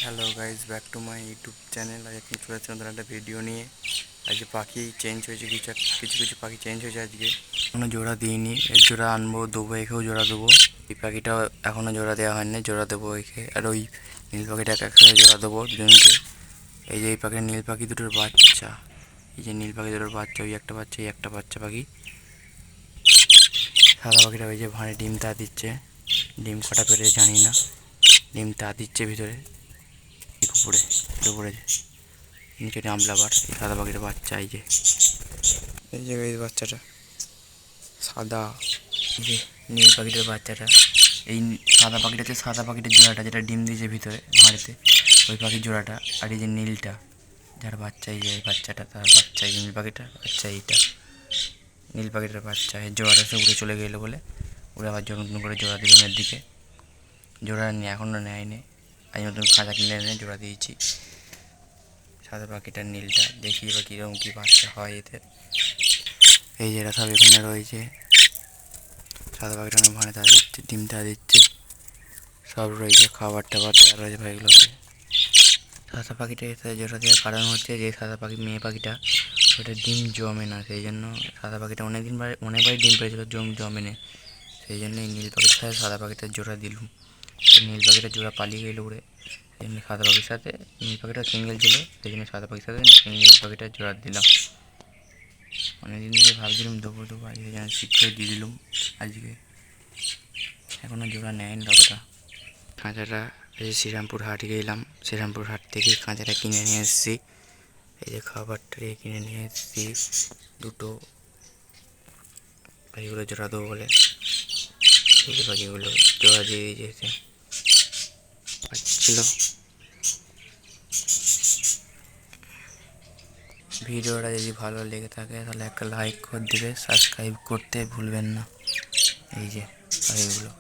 Hello guys, back to my YouTube channel. আজ আপনি চলে আসছে নতুন একটা ভিডিও নিয়ে। আজকে পাখি চেঞ্জ হয়েছে, কিছু কিছু পাখি চেঞ্জ হয়েছে আজকে। এখনও জোড়া দিইনি, এর জোড়া আনবো, দেবো, একেও জোড়া দেবো। এই পাখিটাও এখনও জোড়া দেওয়া হয়নি, জোড়া দেবো একে। আর ওই নীল পাখিটাকে একসাথে জোড়া দেবো দুজনকে। এই যে এই পাখির নীল পাখি দুটোর বাচ্চা, এই যে নীল পাখি দুটোর বাচ্চা, ওই একটা বাচ্চা, এই একটা বাচ্চা পাখি। সাদা পাখিটা ওই যে ভাঁড়ে ডিম তা দিচ্ছে, ডিম কটা পেরে জানি না, ডিম তা দিচ্ছে ভিতরে উপরে উপরে নিচে ডামলাবার। এই সাদা পাখির বাচ্চা, এই যে এই বাচ্চাটা সাদা, এই যে নীল পাখিটার বাচ্চাটা। এই সাদা পাখিটা হচ্ছে সাদা পাখিটার জোড়াটা, যেটা ডিম দিয়েছে ভিতরে ভাঁড়েতে, ওই পাখির জোড়াটা। আর এই যে নীলটা, যার বাচ্চা, এই যে এই বাচ্চাটা, তার বাচ্চা, এই নীল পাখিটা বাচ্চা, এইটা নীল পাখিটার বাচ্চা। এই জোড়াটা সে উড়ে চলে গেলো বলে উড়ে আবার নতুন করে জোড়া দিল মেয়ের দিকে। জোড়া নিয়ে এখনও নেয়নি, আজ নতুন খাঁচা কিনে এনে জোড়া দিয়েছি। সাদা পাখিটার নীলটা দেখি এবার কীরকম কী বাচ্চা হয় এতে। এই যেটা সব এখানে রয়েছে, সাদা পাখিটা অনেক ভাঁড়ে তা দিচ্ছে, ডিম তা দিচ্ছে, সব রয়েছে, খাবার টাবার দেওয়া রয়েছে ভাইগুলোকে। সাদা পাখিটা এতে জোড়া দেওয়ার কারণ হচ্ছে যে সাদা পাখি মেয়ে পাখিটা ওটা ডিম জমে না, সেই জন্য সাদা পাখিটা অনেকবারই ডিম পেয়েছিল, জমে না, সেই জন্য এই নীল পাখির সাথে সাদা পাখিটার জোড়া দিলুম। নীল পাখিটার জোড়া পালিয়ে গেল উড়ে, সেই জন্য সাদা পাখির সাথে, নীল পাখিটা সিঙ্গেল ছিল, সেই জন্য সাদা পাখির সাথে নীল পাখিটার জোড়া দিলাম। অনেকদিন ধরে ভাবছিলাম দেবো আজকে, যেন শীঘ্রই দিয়ে দিলুম আজকে। এখনও জোড়া নেয়নি ততটা। খাঁচাটা এই যে শ্রীরামপুর হাট গেলাম, শ্রীরামপুর হাট থেকে খাঁচাটা কিনে নিয়ে এসেছি। এই যে খাবারটা কিনে নিয়ে এসেছি দুটো, পাখিগুলো জোড়া দেবো বলে। এই যে পাখিগুলো জোড়া দিয়ে দিয়েছে, পাচ্ছিল। ভিডিওটা যদি ভালো লেগে থাকে তাহলে একটা লাইক করে দেবে, সাবস্ক্রাইব করতে ভুলবেন না। এই যে পাখিগুলো।